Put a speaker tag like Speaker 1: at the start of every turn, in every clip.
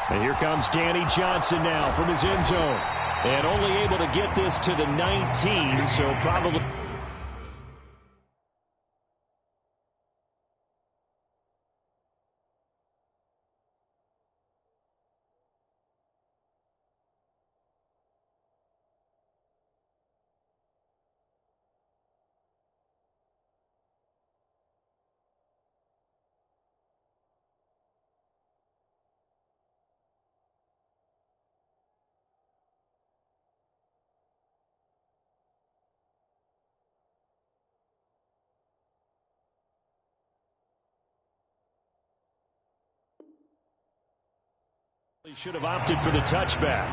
Speaker 1: And here comes Danny Johnson now from his end zone. And only able to get this to the 19, so probably... He should have opted for the touchback.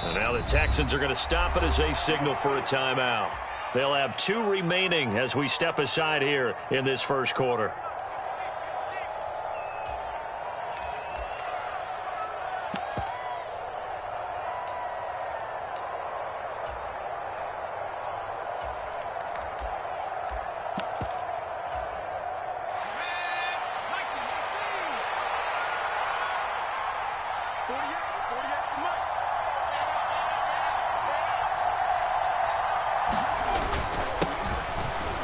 Speaker 1: And now the Texans are going to stop it as they signal for a timeout. They'll have 2 remaining as we step aside here in this first quarter.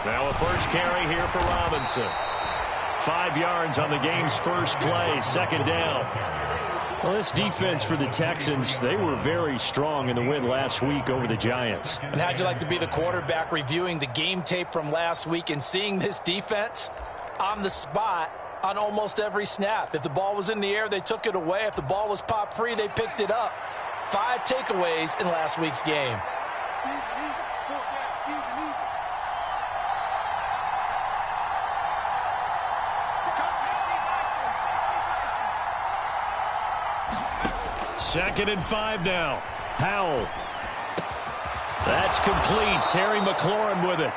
Speaker 1: Now a first carry here for Robinson. 5 yards on the game's first play, second down. Well, this defense for the Texans, they were very strong in the win last week over the Giants.
Speaker 2: And how'd you like to be the quarterback reviewing the game tape from last week and seeing this defense on the spot on almost every snap? If the ball was in the air, they took it away. If the ball was popped free, they picked it up. 5 takeaways in last week's game.
Speaker 1: Second and 5 now. Howell. That's complete. Terry McLaurin with it.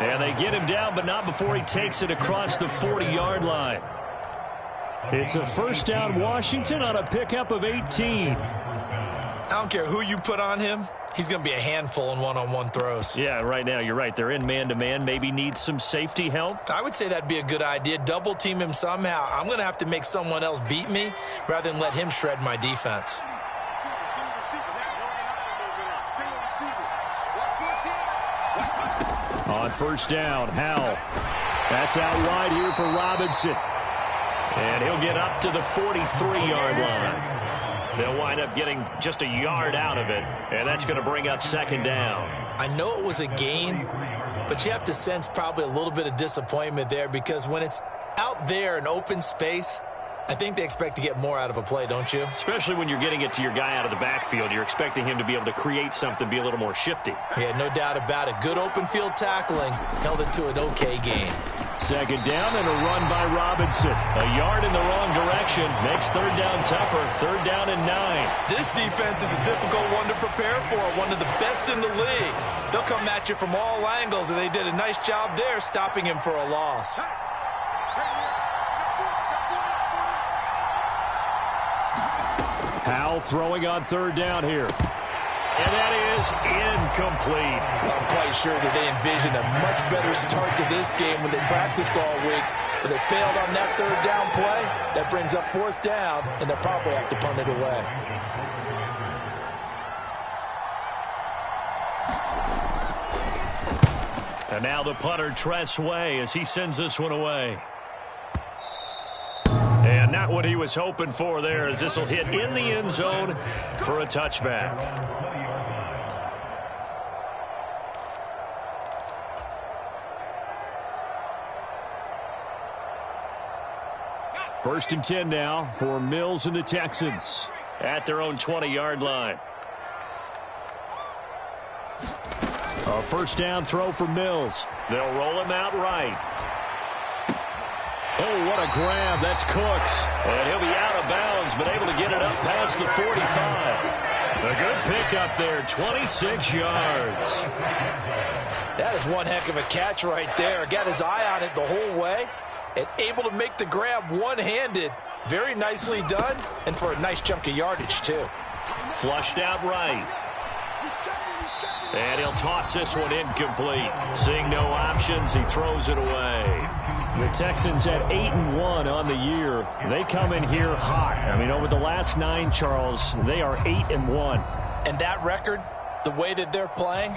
Speaker 1: And they get him down, but not before he takes it across the 40-yard line. It's a first down Washington on a pickup of 18.
Speaker 2: I don't care who you put on him. He's going to be a handful in one-on-one throws.
Speaker 1: Yeah, right now you're right. They're in man-to-man. Maybe needs some safety help.
Speaker 2: I would say that'd be a good idea. Double team him somehow. I'm going to have to make someone else beat me rather than let him shred my defense.
Speaker 1: On first down, Howell. That's out wide here for Robinson. And he'll get up to the 43-yard line. They'll wind up getting just a yard out of it, and that's going to bring up second down.
Speaker 2: I know it was a gain, but you have to sense probably a little bit of disappointment there because when it's out there in open space, I think they expect to get more out of a play, don't you?
Speaker 1: Especially when you're getting it to your guy out of the backfield. You're expecting him to be able to create something, be a little more shifty.
Speaker 2: Yeah, no doubt about it. Good open field tackling held it to an okay game.
Speaker 1: Second down and a run by Robinson. A yard in the wrong direction. Makes third down tougher. Third down and 9.
Speaker 2: This defense is a difficult one to prepare for. One of the best in the league. They'll come at you from all angles, and they did a nice job there stopping him for a loss.
Speaker 1: Howell throwing on third down here. And that is incomplete.
Speaker 2: I'm quite sure that they envisioned a much better start to this game when they practiced all week. But they failed on that third down play. That brings up fourth down, and they'll probably have to punt it away.
Speaker 1: And now the punter, Tress Way, as he sends this one away. And not what he was hoping for there, as this will hit in the end zone for a touchback. First and 10 now for Mills and the Texans at their own 20-yard line. A first down throw for Mills. They'll roll him out right. Oh, what a grab. That's Cooks. And he'll be out of bounds, but able to get it up past the 45. A good pickup there, 26 yards.
Speaker 2: That is one heck of a catch right there. Got his eye on it the whole way and able to make the grab one-handed. Very nicely done, and for a nice chunk of yardage, too.
Speaker 1: Flushed out right. And he'll toss this one incomplete. Seeing no options, he throws it away. The Texans at 8-1 on the year. They come in here hot. I mean, over the last 9, Charles, they are 8-1.
Speaker 2: And that record, the way that they're playing,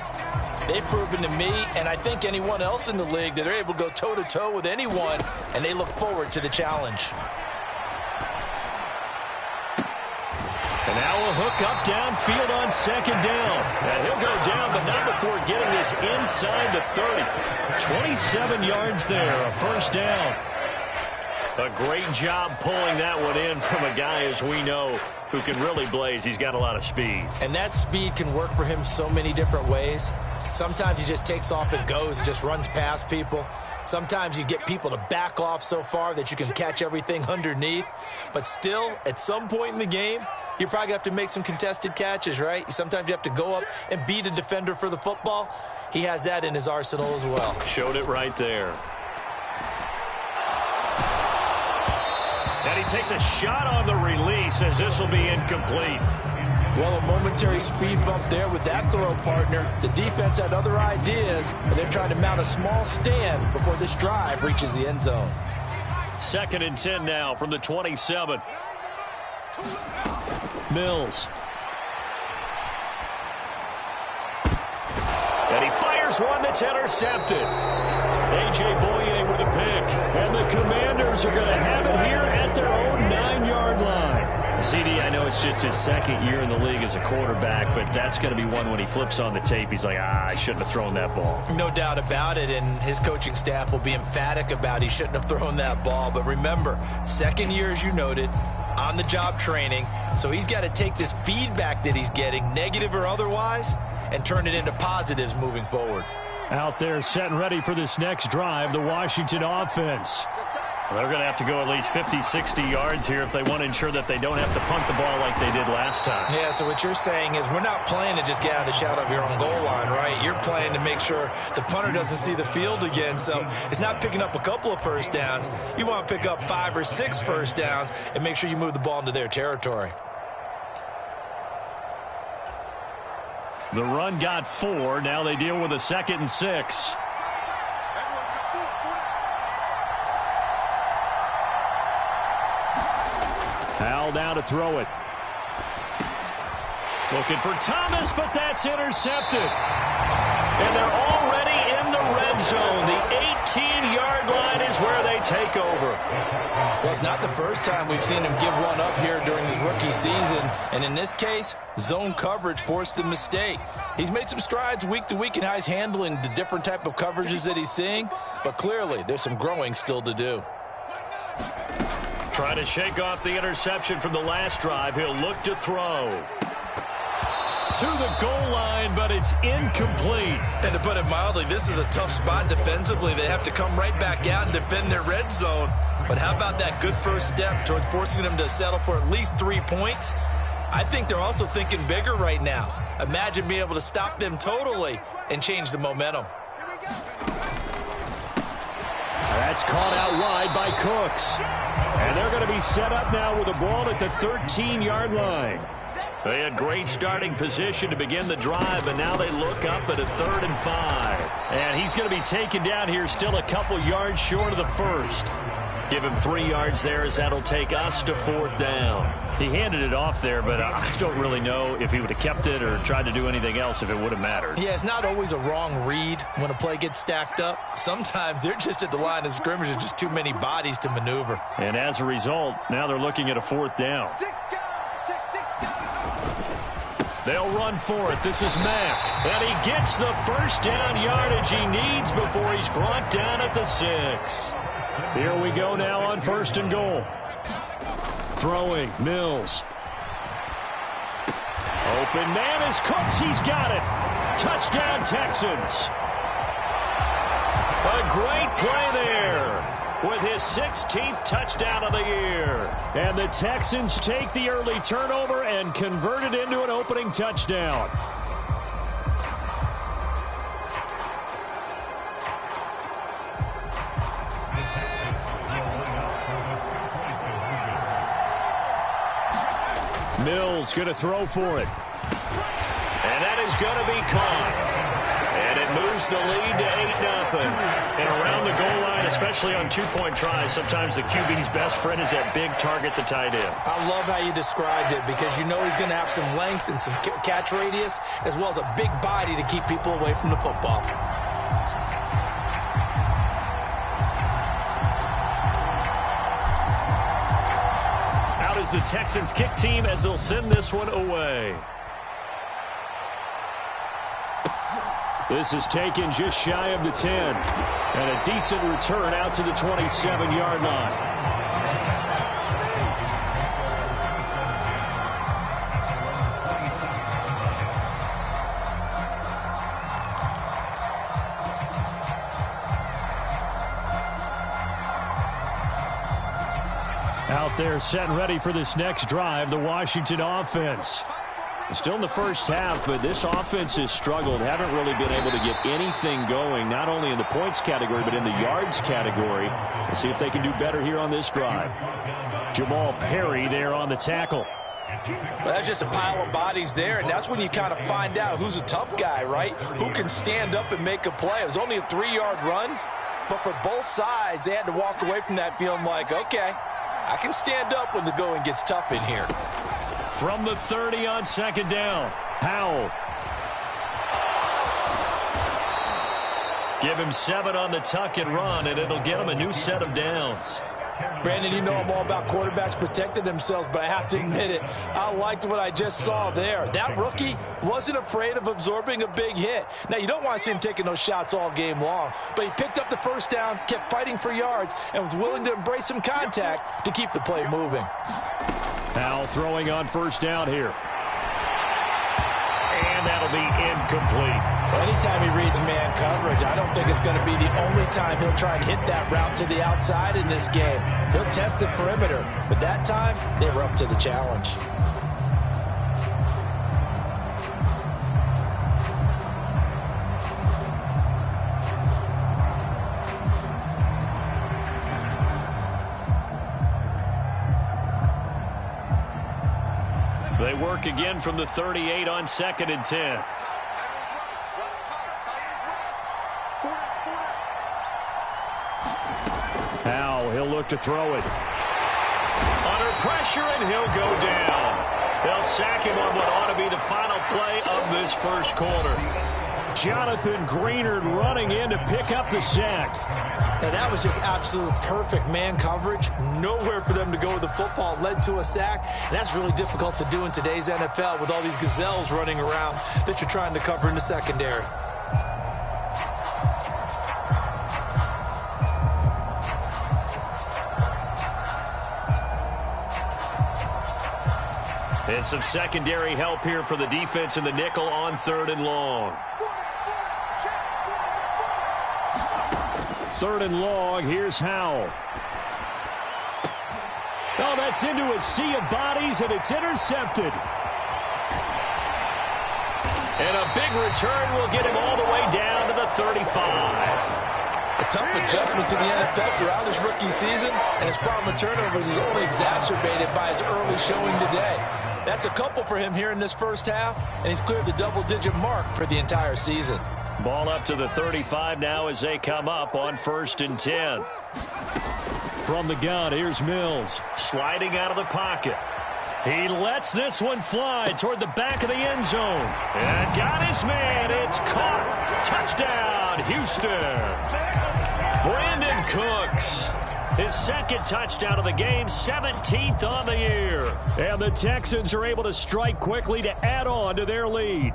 Speaker 2: they've proven to me, and I think anyone else in the league, that they're able to go toe-to-toe with anyone, and they look forward to the challenge.
Speaker 1: And now a hook up downfield on second down. And he'll go down, but not before getting this inside the 30. 27 yards there, a first down. A great job pulling that one in from a guy, as we know, who can really blaze. He's got a lot of speed.
Speaker 2: And that speed can work for him so many different ways. Sometimes he just takes off and goes and just runs past people. Sometimes you get people to back off so far that you can catch everything underneath. But still, at some point in the game, you're probably going to have to make some contested catches, right? Sometimes you have to go up and beat a defender for the football. He has that in his arsenal as well.
Speaker 1: Showed it right there. And he takes a shot on the release as this will be incomplete.
Speaker 2: Well, a momentary speed bump there with that throw, partner. The defense had other ideas, and they're trying to mount a small stand before this drive reaches the end zone.
Speaker 1: 2nd and 10 now from the 27. Mills. And he fires one that's intercepted. A.J. Boye with a pick. And the Commanders are going to have it here at their own 9-yard line. CD, I know it's just his 2nd year in the league as a quarterback, but that's going to be one when he flips on the tape. He's like, I shouldn't have thrown that ball.
Speaker 2: No doubt about it, and his coaching staff will be emphatic about he shouldn't have thrown that ball. But remember, 2nd year, as you noted, on-the-job training, so he's got to take this feedback that he's getting, negative or otherwise, and turn it into positives moving forward.
Speaker 1: Out there set and ready for this next drive, the Washington offense. Well, they're going to have to go at least 50, 60 yards here if they want to ensure that they don't have to punt the ball like they did last time.
Speaker 2: Yeah, so what you're saying is we're not playing to just get out of the shadow of your own goal line, right? You're playing to make sure the punter doesn't see the field again. So it's not picking up a couple of first downs. You want to pick up 5 or 6 first downs and make sure you move the ball into their territory.
Speaker 1: The run got 4. Now they deal with a 2nd and 6. Howell down to throw it. Looking for Thomas, but that's intercepted. And they're already in the red zone. The 18-yard line is where they take over.
Speaker 2: Well, it's not the first time we've seen him give one up here during his rookie season. And in this case, zone coverage forced the mistake. He's made some strides week to week in how he's handling the different type of coverages that he's seeing. But clearly, there's some growing still to do.
Speaker 1: Trying to shake off the interception from the last drive. He'll look to throw. To the goal line, but it's incomplete.
Speaker 2: And to put it mildly, this is a tough spot defensively. They have to come right back out and defend their red zone. But how about that good first step towards forcing them to settle for at least 3 points? I think they're also thinking bigger right now. Imagine being able to stop them totally and change the momentum.
Speaker 1: That's caught out wide by Cooks. And they're going to be set up now with the ball at the 13-yard line. They had great starting position to begin the drive, but now they look up at a 3rd and 5. And he's going to be taken down here still a couple yards short of the first. Give him 3 yards there as that'll take us to 4th down. He handed it off there, but I don't really know if he would have kept it or tried to do anything else if it would have mattered.
Speaker 2: Yeah, it's not always a wrong read when a play gets stacked up. Sometimes they're just at the line of scrimmage with just too many bodies to maneuver.
Speaker 1: And as a result, now they're looking at a 4th down. They'll run for it. This is Mack. And he gets the first down yardage he needs before he's brought down at the 6. Here we go now on 1st and goal. Throwing, Mills. Open man is Cooks. He's got it. Touchdown, Texans. A great play there. with his 16th touchdown of the year. And the Texans take the early turnover and convert it into an opening touchdown. Mills going to throw for it. And that is going to be caught. And it moves the lead to 8-0. And around the goal line, especially on two-point tries, sometimes the QB's best friend is that big target, the tight end.
Speaker 2: I love how you described it because you know he's going to have some length and some catch radius as well as a big body to keep people away from the football.
Speaker 1: Out is the Texans kick team as they'll send this one away. This is taken just shy of the 10. And a decent return out to the 27-yard line. Out there set and ready for this next drive, the Washington offense. Still in the first half, but this offense has struggled. Haven't really been able to get anything going, not only in the points category, but in the yards category. We'll see if they can do better here on this drive. Jamal Perry there on the tackle.
Speaker 2: Well, that's just a pile of bodies there, and that's when you kind of find out who's a tough guy, right? Who can stand up and make a play. It was only a 3-yard run, but for both sides, they had to walk away from that feeling like, okay, I can stand up when the going gets tough in here.
Speaker 1: From the 30 on second down, Powell. Give him 7 on the tuck and run, and it'll get him a new set of downs.
Speaker 2: Brandon, you know I'm all about quarterbacks protecting themselves, but I have to admit it, I liked what I just saw there. That rookie wasn't afraid of absorbing a big hit. Now, you don't want to see him taking those shots all game long, but he picked up the first down, kept fighting for yards, and was willing to embrace some contact to keep the play moving.
Speaker 1: Powell throwing on first down here. And that'll be incomplete.
Speaker 2: Anytime he reads man coverage, I don't think it's going to be the only time he'll try and hit that route to the outside in this game. He'll test the perimeter, but that time they were up to the challenge.
Speaker 1: They work again from the 38 on 2nd and 10. Now he'll look to throw it. Under pressure, and he'll go down. They'll sack him on what ought to be the final play of this first quarter. Jonathan Greenard running in to pick up the sack.
Speaker 2: And that was just absolute perfect man coverage. Nowhere for them to go with the football. Led to a sack. And that's really difficult to do in today's NFL with all these gazelles running around that you're trying to cover in the secondary.
Speaker 1: And some secondary help here for the defense in the nickel on 3rd and long. 3rd and long, here's Howell. Oh, that's into a sea of bodies, and it's intercepted. And a big return will get him all the way down to the 35.
Speaker 2: A tough adjustment to the NFL throughout his rookie season, and his problem with turnovers is only exacerbated by his early showing today. That's a couple for him here in this first half, and he's cleared the double-digit mark for the entire season.
Speaker 1: Ball up to the 35 now as they come up on 1st and 10. From the gun, here's Mills. Sliding out of the pocket. He lets this one fly toward the back of the end zone. And got his man. It's caught. Touchdown, Houston. Brandon Cooks. His 2nd touchdown of the game, 17th on the year. And the Texans are able to strike quickly to add on to their lead.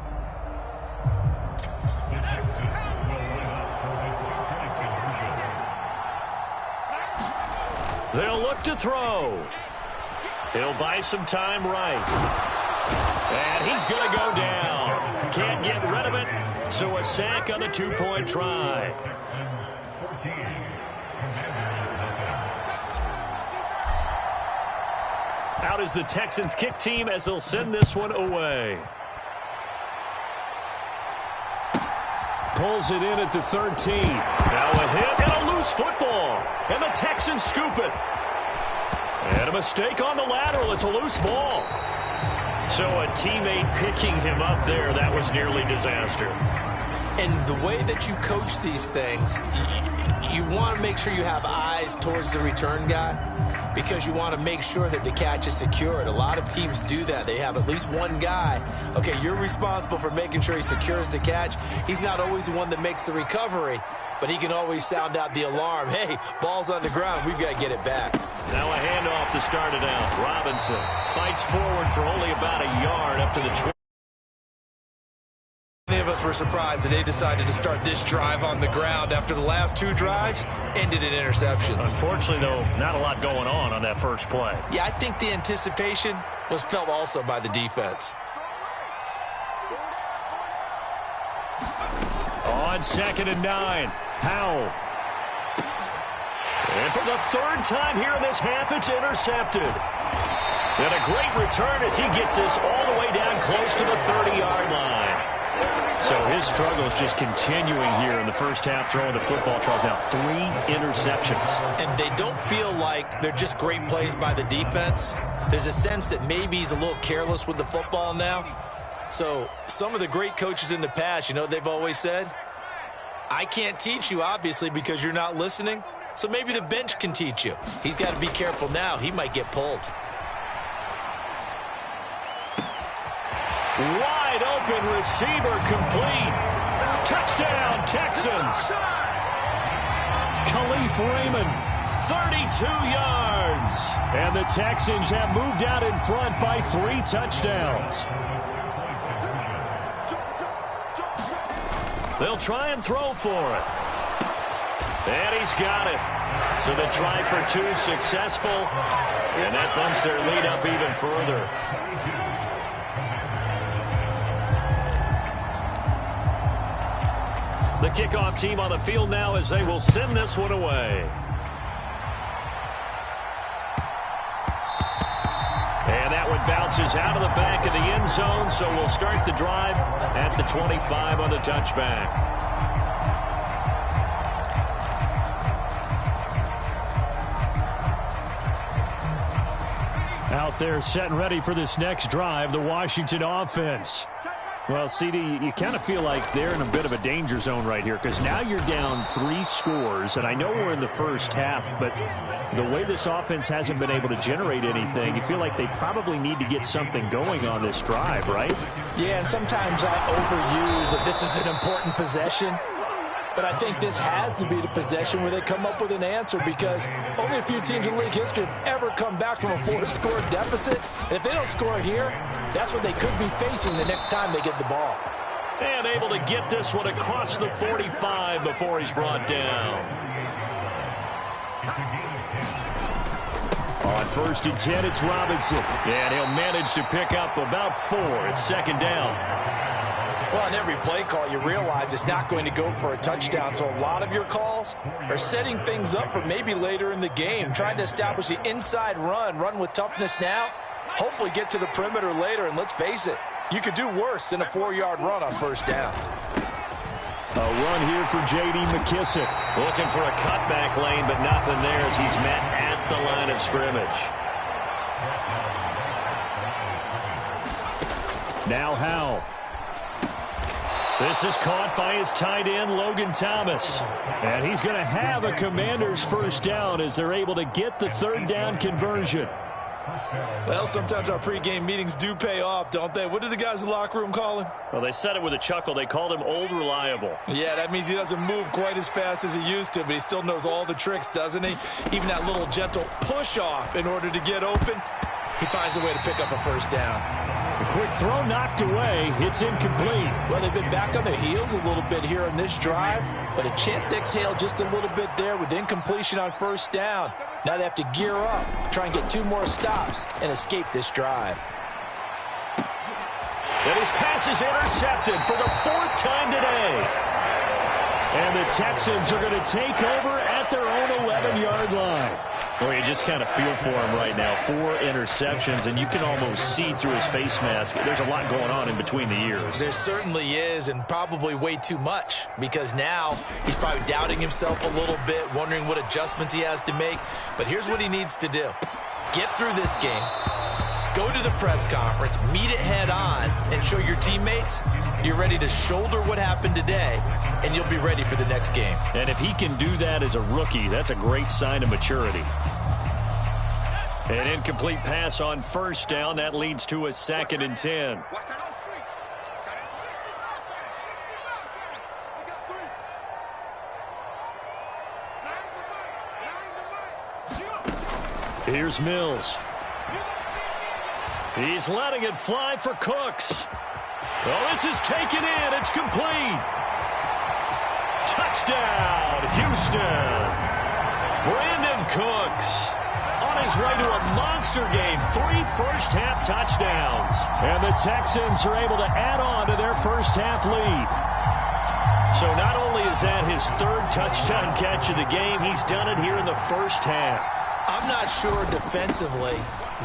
Speaker 1: They'll look to throw. He'll buy some time right. And he's going to go down. Can't get rid of it. So a sack on the 2-point try. Out is the Texans kick team as they'll send this one away. Pulls it in at the 13. Now a hit and a loose football. And the Texans scoop it. And a mistake on the lateral. It's a loose ball. So a teammate picking him up there, that was nearly disaster.
Speaker 2: And the way that you coach these things, you want to make sure you have eyes towards the return guy because you want to make sure that the catch is secured. A lot of teams do that. They have at least one guy. Okay, you're responsible for making sure he secures the catch. He's not always the one that makes the recovery, but he can always sound out the alarm. Hey, ball's on the ground. We've got to get it back.
Speaker 1: Now a handoff to start it out. Robinson fights forward for only about a yard up to the 20.
Speaker 2: Many of us were surprised that they decided to start this drive on the ground after the last two drives ended in interceptions.
Speaker 1: Unfortunately, though, not a lot going on that first play.
Speaker 2: Yeah, I think the anticipation was felt also by the defense.
Speaker 1: On 2nd and 9, Howell. And for the third time here in this half, it's intercepted. And a great return as he gets this all the way down close to the 30-yard line. So his struggles just continuing here in the first half, throwing the football. Charles, now 3 interceptions.
Speaker 2: And they don't feel like they're just great plays by the defense. There's a sense that maybe he's a little careless with the football now. So some of the great coaches in the past, you know what they've always said? I can't teach you, obviously, because you're not listening. So maybe the bench can teach you. He's got to be careful now. He might get pulled.
Speaker 1: Wide open receiver complete. Touchdown, Texans. Khalif Raymond, 32 yards. And the Texans have moved out in front by 3 touchdowns. They'll try and throw for it. And he's got it. So the try for 2 successful. And that bumps their lead up even further. The kickoff team on the field now as they will send this one away. And that one bounces out of the back of the end zone, so we'll start the drive at the 25 on the touchback. Out there set and ready for this next drive, the Washington offense. Well, CD, you kind of feel like they're in a bit of a danger zone right here because now you're down 3 scores, and I know we're in the first half, but the way this offense hasn't been able to generate anything, you feel like they probably need to get something going on this drive, right?
Speaker 2: Yeah, and sometimes I overuse that this is an important possession. But I think this has to be the possession where they come up with an answer because only a few teams in league history have ever come back from a 4-score deficit. And if they don't score here, that's what they could be facing the next time they get the ball.
Speaker 1: And able to get this one across the 45 before he's brought down. On 1st and 10, it's Robinson. And he'll manage to pick up about 4. It's 2nd down.
Speaker 2: Well, on every play call, you realize it's not going to go for a touchdown. So a lot of your calls are setting things up for maybe later in the game, trying to establish the inside run with toughness now, hopefully get to the perimeter later. And let's face it, you could do worse than a 4-yard run on 1st down.
Speaker 1: A run here for J.D. McKissick. Looking for a cutback lane, but nothing there as he's met at the line of scrimmage. Now Howell. This is caught by his tight end, Logan Thomas. And he's going to have a Commanders 1st down as they're able to get the 3rd down conversion.
Speaker 2: Well, sometimes our pregame meetings do pay off, don't they? What did the guys in the locker room call him?
Speaker 1: Well, they said it with a chuckle. They called him Old Reliable.
Speaker 2: Yeah, that means he doesn't move quite as fast as he used to, but he still knows all the tricks, doesn't he? Even that little gentle push-off in order to get open, he finds a way to pick up a 1st down.
Speaker 1: A quick throw knocked away. It's incomplete.
Speaker 2: Well, they've been back on their heels a little bit here in this drive, but a chance to exhale just a little bit there with incompletion on 1st down. Now they have to gear up, try and get 2 more stops, and escape this drive.
Speaker 1: And his pass is intercepted for the 4th time today. And the Texans are going to take over at at their own 11-yard line. Well, you just kind of feel for him right now. 4 interceptions, and you can almost see through his face mask. There's a lot going on in between the ears.
Speaker 2: There certainly is, and probably way too much, because now he's probably doubting himself a little bit, wondering what adjustments he has to make. But here's what he needs to do. Get through this game, go to the press conference, meet it head on, and show your teammates you're ready to shoulder what happened today, and you'll be ready for the next game.
Speaker 1: And if he can do that as a rookie, that's a great sign of maturity. An incomplete pass on first down. That leads to a 2nd and 10. Here's Mills. He's letting it fly for Cooks. Well, this is taken in. It's complete. Touchdown, Houston. Brandon Cooks on his way to a monster game. 3 first-half touchdowns. And the Texans are able to add on to their first-half lead. So not only is that his 3rd touchdown catch of the game, he's done it here in the first half.
Speaker 2: I'm not sure defensively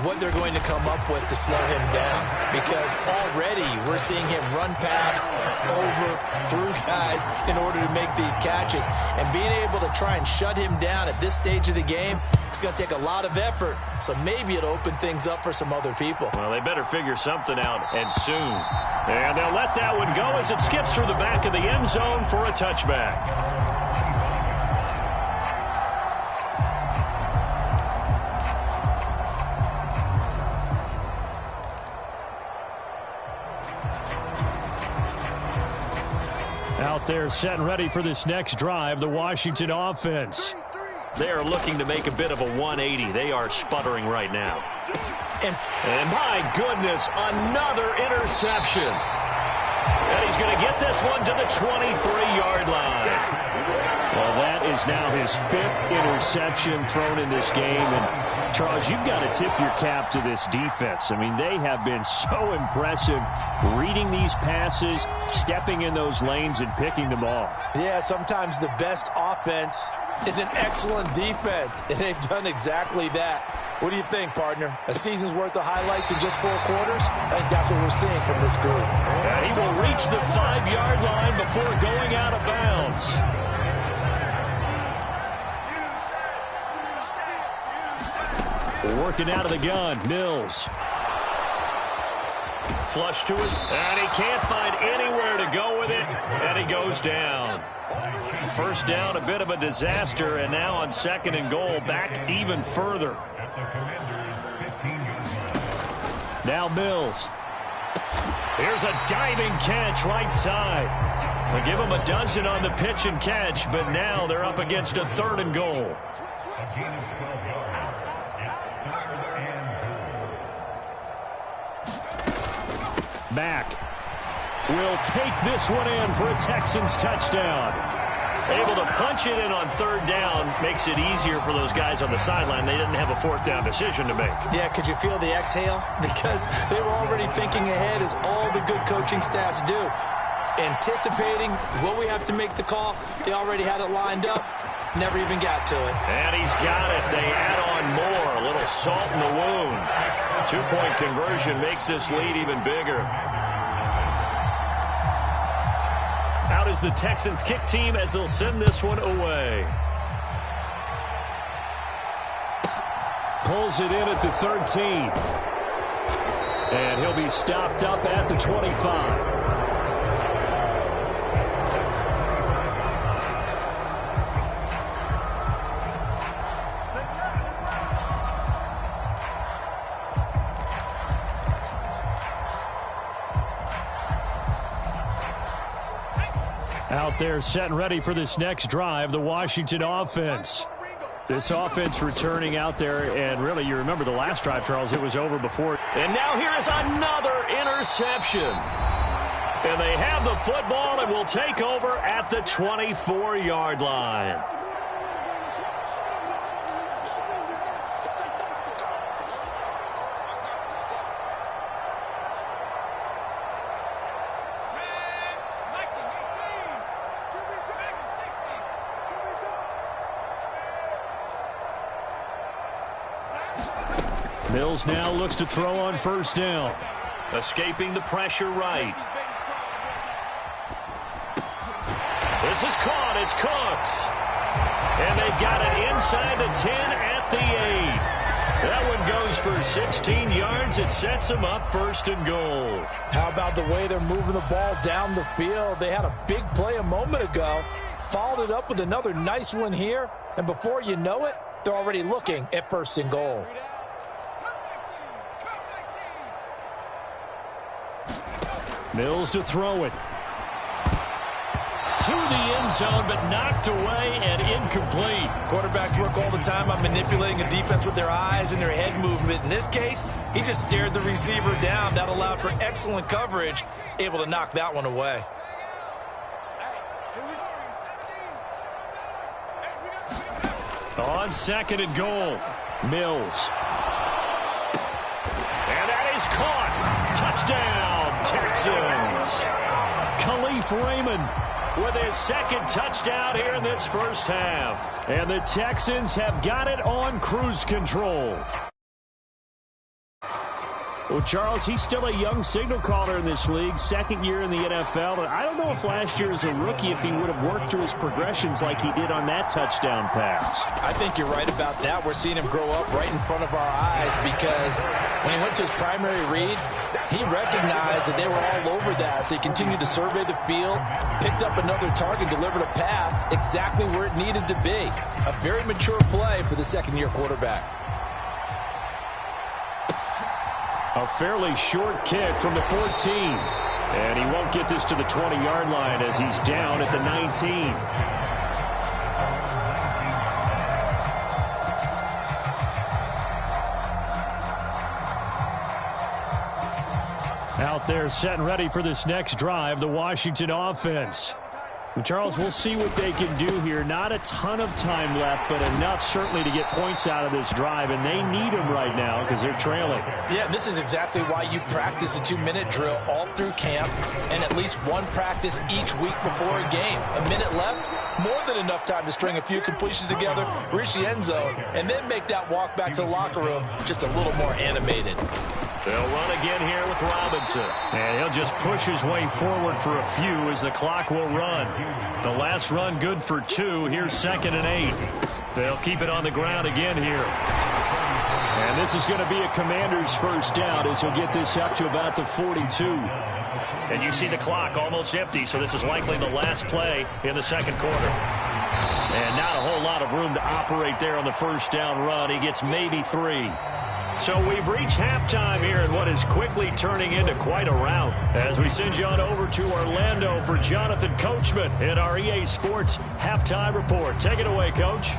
Speaker 2: what they're going to come up with to slow him down, because already we're seeing him run past, over, through guys in order to make these catches. And being able to try and shut him down at this stage of the game, it's going to take a lot of effort. So maybe it'll open things up for some other people.
Speaker 1: Well, they better figure something out, and soon. And they'll let that one go as it skips through the back of the end zone for a touchback. Out there set and ready for this next drive, the Washington offense. They are looking to make a bit of a 180. They are sputtering right now. And my goodness, another interception. And he's going to get this one to the 23-yard line. Well, that is now his 5th interception thrown in this game. And Charles, you've got to tip your cap to this defense. I mean, they have been so impressive reading these passes, stepping in those lanes, and picking them off.
Speaker 2: Yeah, sometimes the best offense is an excellent defense, and they've done exactly that. What do you think, partner? A season's worth of highlights in just 4 quarters? I think that's what we're seeing from this group.
Speaker 1: And he will reach the 5-yard line before going out of bounds. Working out of the gun, Mills. Flush to his, and he can't find anywhere to go with it, and he goes down. First down, a bit of a disaster, and now on 2nd and goal, back even further. Now Mills. Here's a diving catch right side. They'll give him a dozen on the pitch and catch, but now they're up against a 3rd and goal. Back. Will take this one in for a Texans touchdown. Able to punch it in on 3rd down makes it easier for those guys on the sideline. They didn't have a 4th down decision to make. Yeah, could you feel the exhale? Because they were already thinking ahead, as all the good coaching staffs do. Anticipating, will we have to make the call? They already had it lined up. Never even got to it. And he's got it. They add on more. A little salt in the wound. 2-point conversion makes this lead even bigger. Out is the Texans kick team as they'll send this one away. Pulls it in at the 13. And he'll be stopped up at the 25. Out there set and ready for this next drive, the Washington offense. This offense returning out there, and really, you remember the last drive, Charles, it was over before. And now here is another interception. And they have the football and will take over at the 24-yard line. Mills now looks to throw on first down. Escaping the pressure right. This is caught. It's Cooks. And they've got it inside the 10 at the 8. That one goes for 16 yards. It sets them up first and goal.
Speaker 2: How about the way they're moving the ball down the field? They had a big play a moment ago. Followed it up with another nice one here. And before you know it, they're already looking at first and goal.
Speaker 1: Mills to throw it. To the end zone, but knocked away and incomplete.
Speaker 2: Quarterbacks work all the time on manipulating a defense with their eyes and their head movement. In this case, he just stared the receiver down. That allowed for excellent coverage, able to knock that one away.
Speaker 1: On second and goal, Mills. And that is caught. Touchdown, Texans. Khalif Raymond with his second touchdown here in this first half. And the Texans have got it on cruise control. Well, Charles, he's still a young signal caller in this league, second year in the NFL. And I don't know if last year as a rookie, if he would have worked through his progressions like he did on that touchdown pass.
Speaker 2: I think you're right about that. We're seeing him grow up right in front of our eyes because when he went to his primary read, he recognized that they were all over that. So he continued to survey the field, picked up another target, delivered a pass exactly where it needed to be. A very mature play for the second-year quarterback.
Speaker 1: A fairly short kick from the 14. And he won't get this to the 20-yard line as he's down at the 19. Out there set and ready for this next drive, the Washington offense. Charles, we'll see what they can do here. Not a ton of time left, but enough certainly to get points out of this drive, and they need them right now because they're trailing.
Speaker 2: Yeah, this is exactly why you practice a 2-minute drill all through camp and at least one practice each week before a game. A minute left, more than enough time to string a few completions together, reach the end zone, and then make that walk back to the locker room just a little more animated.
Speaker 1: They'll run again here with Robinson. And he'll just push his way forward for a few as the clock will run. The last run good for 2. Here's 2nd and 8. They'll keep it on the ground again here. And this is going to be a Commander's first down as he'll get this up to about the 42. And you see the clock almost empty, so this is likely the last play in the second quarter. And not a whole lot of room to operate there on the first down run. He gets maybe 3. So we've reached halftime here in what is quickly turning into quite a rout as we send you on over to Orlando for Jonathan Coachman in our EA Sports Halftime Report. Take it away, Coach.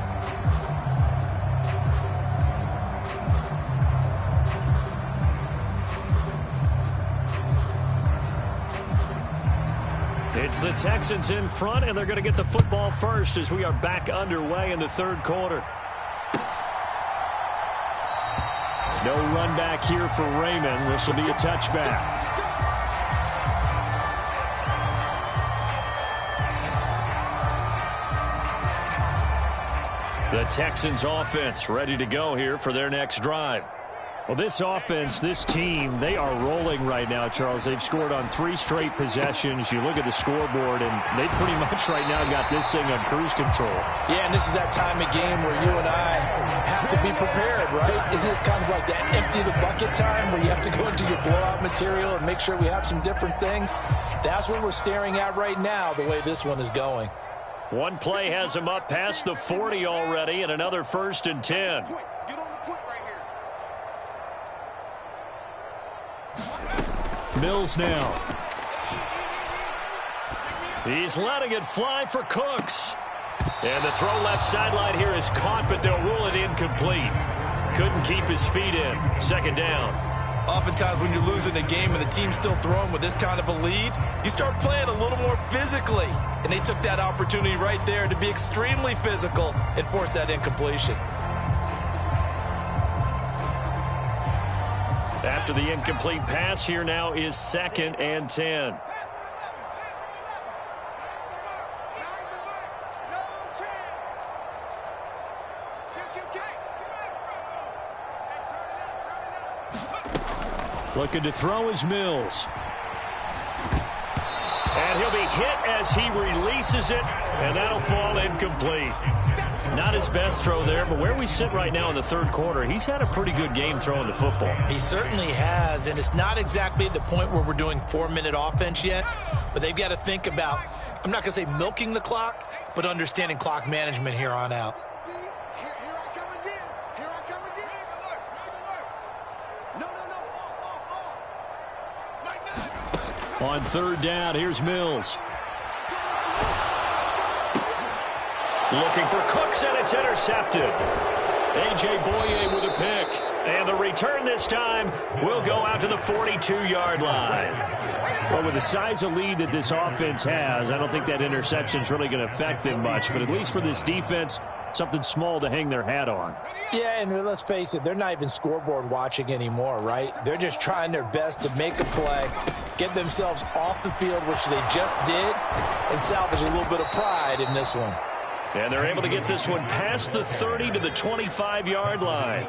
Speaker 1: It's the Texans in front, and they're going to get the football first as we are back underway in the third quarter. No run back here for Raymond. This will be a touchback. The Texans offense ready to go here for their next drive. Well, this offense, this team, they are rolling right now, Charles. They've scored on 3 straight possessions. You look at the scoreboard, and they pretty much right now got this thing on cruise control.
Speaker 2: Yeah, and this is that time of game where you and I have to be prepared, right? Isn't this kind of like that empty the bucket time where you have to go into your blowout material and make sure we have some different things? That's what we're staring at right now, the way this one is going.
Speaker 1: One play has him up past the 40 already, and another 1st and 10. Mills now. He's letting it fly for Cooks. And the throw left sideline here is caught, but they'll rule it incomplete. Couldn't keep his feet in. 2nd down.
Speaker 2: Oftentimes when you're losing a game and the team's still throwing with this kind of a lead, you start playing a little more physically. And they took that opportunity right there to be extremely physical and force that incompletion.
Speaker 1: After the incomplete pass, here now is 2nd and 10. Looking to throw is Mills. And he'll be hit as he releases it, and that'll fall incomplete. Not his best throw there, but where we sit right now in the third quarter, he's had a pretty good game throwing the football.
Speaker 2: He certainly has, and it's not exactly at the point where we're doing 4-minute offense yet, but they've got to think about, I'm not going to say milking the clock, but understanding clock management here on out.
Speaker 1: On third down, here's Mills. Looking for Cooks, and it's intercepted. A.J. Boye with a pick. And the return this time will go out to the 42-yard line. Well, with the size of lead that this offense has, I don't think that interception is really going to affect them much. But at least for this defense, something small to hang their hat on.
Speaker 2: Yeah, and let's face it, they're not even scoreboard watching anymore, right? They're just trying their best to make a play, get themselves off the field, which they just did, and salvage a little bit of pride in this one.
Speaker 1: And they're able to get this one past the 30 to the 25-yard line.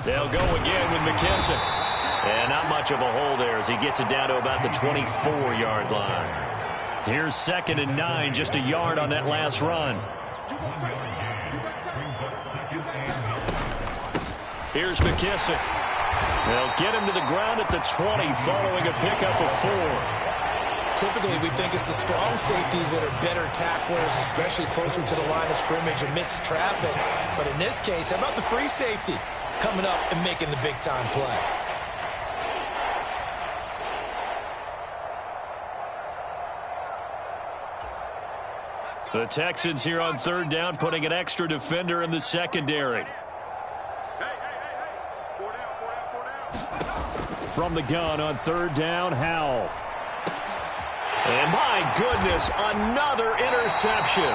Speaker 1: They'll go again with McKissick. And not much of a hole there as he gets it down to about the 24-yard line. Here's 2nd and 9, just a yard on that last run. Here's McKissick. They'll get him to the ground at the 20 following a pickup of 4.
Speaker 2: Typically, we think it's the strong safeties that are better tacklers, especially closer to the line of scrimmage amidst traffic. But in this case, how about the free safety coming up and making the big-time play?
Speaker 1: The Texans here on third down, putting an extra defender in the secondary. From the gun on third down, Howell. And my goodness, another interception.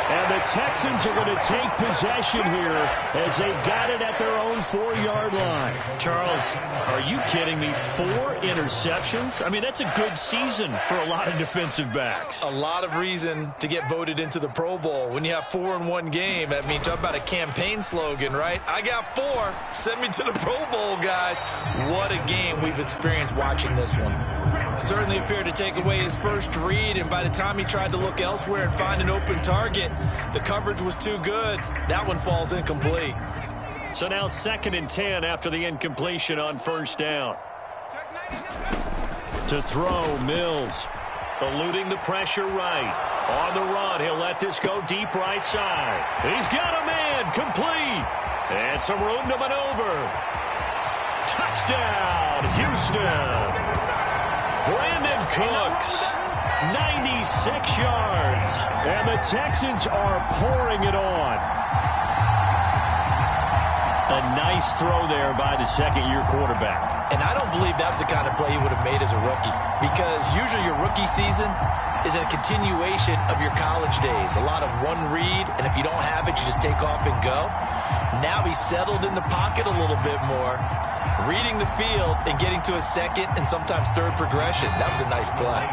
Speaker 1: And the Texans are going to take possession here as they've got it at their own 4-yard line. Charles, are you kidding me? 4 interceptions? I mean, that's a good season for a lot of defensive backs.
Speaker 2: A lot of reason to get voted into the Pro Bowl. When you have 4 in one game, I mean, talk about a campaign slogan, right? I got 4. Send me to the Pro Bowl, guys. What a game we've experienced watching this one. Certainly appeared to take away his first read, and by the time he tried to look elsewhere and find an open target, the coverage was too good. That one falls incomplete.
Speaker 1: So now 2nd and 10 after the incompletion on first down. To throw, Mills. Eluding the pressure right. On the run, he'll let this go deep right side. He's got a man, complete. And some room to maneuver. Touchdown, Houston. Brandon Cooks, 96 yards. And the Texans are pouring it on. A nice throw there by the second-year quarterback.
Speaker 2: And I don't believe that's the kind of play he would have made as a rookie, because usually your rookie season is a continuation of your college days. A lot of one read, and if you don't have it, you just take off and go. Now he's settled in the pocket a little bit more, reading the field and getting to a second and sometimes third progression. That was a nice play.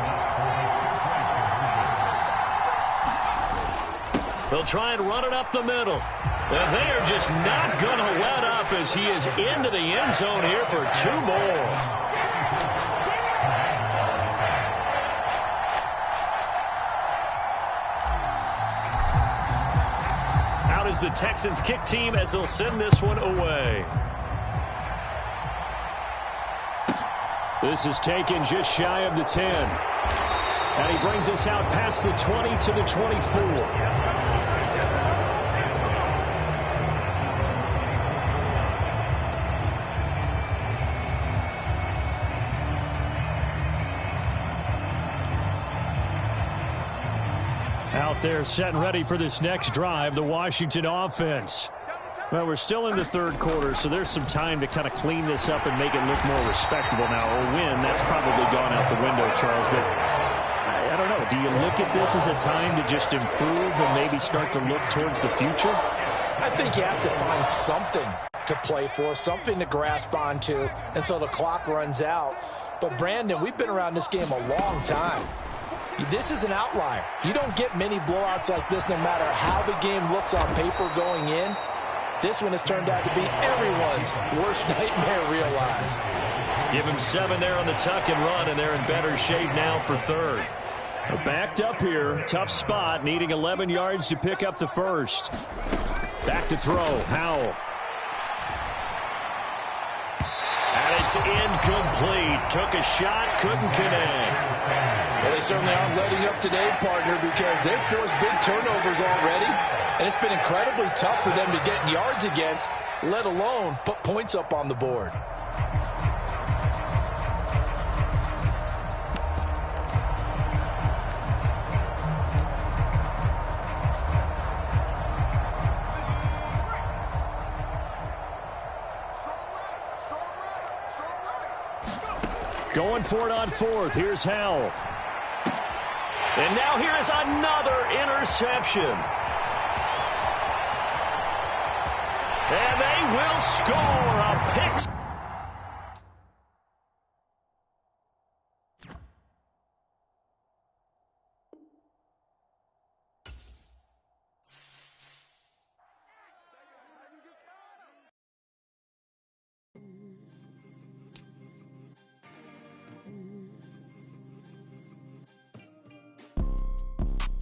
Speaker 1: They'll try and run it up the middle. And they are just not going to let up as he is into the end zone here for 2 more. Out is the Texans kick team as they'll send this one away. This is taken just shy of the 10. And he brings us out past the 20 to the 24. Out there set and ready for this next drive, the Washington offense. Well, we're still in the third quarter, so there's some time to kind of clean this up and make it look more respectable now. Or win, that's probably gone out the window, Charles. But I don't know. Do you look at this as a time to just improve and maybe start to look towards the future?
Speaker 2: I think you have to find something to play for, something to grasp onto until the clock runs out. But, Brandon, we've been around this game a long time. This is an outlier. You don't get many blowouts like this no matter how the game looks on paper going in. This one has turned out to be everyone's worst nightmare realized.
Speaker 1: Give him 7 there on the tuck and run, and they're in better shape now for third. They're backed up here. Tough spot, needing 11 yards to pick up the first. Back to throw. Howell. And it's incomplete. Took a shot, couldn't connect.
Speaker 2: Well, they certainly aren't letting up today, partner, because they've forced big turnovers already. And it's been incredibly tough for them to get yards against, let alone put points up on the board.
Speaker 1: Going for it on fourth. Here's Howell. And now here is another interception. And they will score a pick.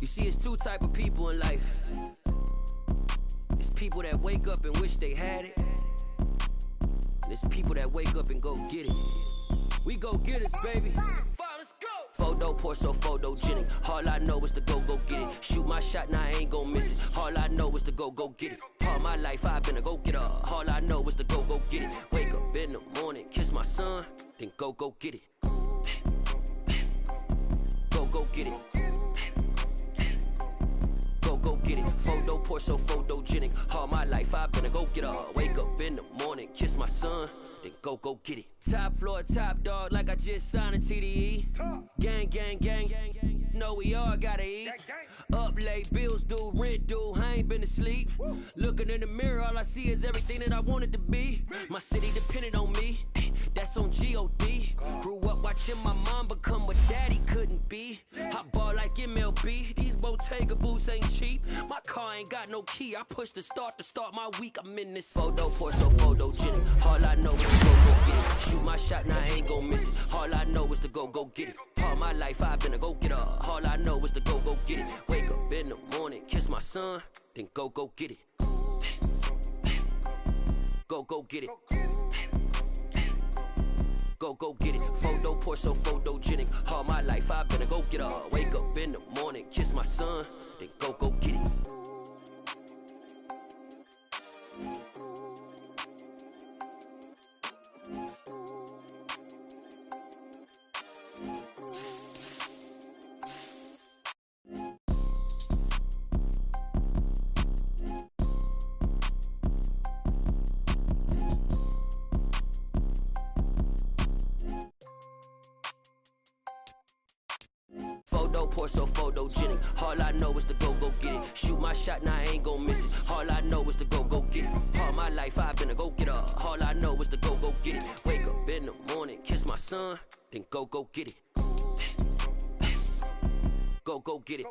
Speaker 3: You see, it's two type of people in life. It's people that wake up and wish they had it. And it's people that wake up and go get it. We go get it, baby. Let's go. Photo pour so photogenic. All I know is to go get it. Shoot my shot, now I ain't gon' miss it. All I know is to go get it. All my life I've been a go-getter. All I know is to go get it. Wake up in the morning, kiss my son, then go get it. Go get it. Go get it. Photo pour so photogenic. All my life I've been a go-getter. Wake up in the morning, kiss my son, then go get it. Top floor, top dog, like I just signed a TDE. Gang. Know we all gotta eat. Up late, bills due, rent due, I ain't been asleep. Looking in the mirror, all I see is everything that I wanted to be. My city depended on me, that's on G.O.D. Grew up watching my mom become what daddy couldn't be. I ball like MLB, these Bottega boots ain't cheap. My car ain't got no key, I push the start to start my week. I'm in this photo pour so photogenic. All I know is to go get it. Shoot my shot, now I ain't gon' miss it. All I know is to go get it. All my life I've been a go-getter. All I know is to go get it. Wake up in the morning, kiss my son, then go get it. Go get it. Go get it. Photo pour so photogenic. All my life I've been a go-getter. Wake up in the morning, kiss my son, then go get it. Photo pour so photogenic. All I know is to go get it. Shoot my shot, now I ain't gon' miss it. All I know is to go get it. All my life I've been a go-getter. All I know is to go get it. Wake up in the morning, kiss my son, then go get it. Go get it.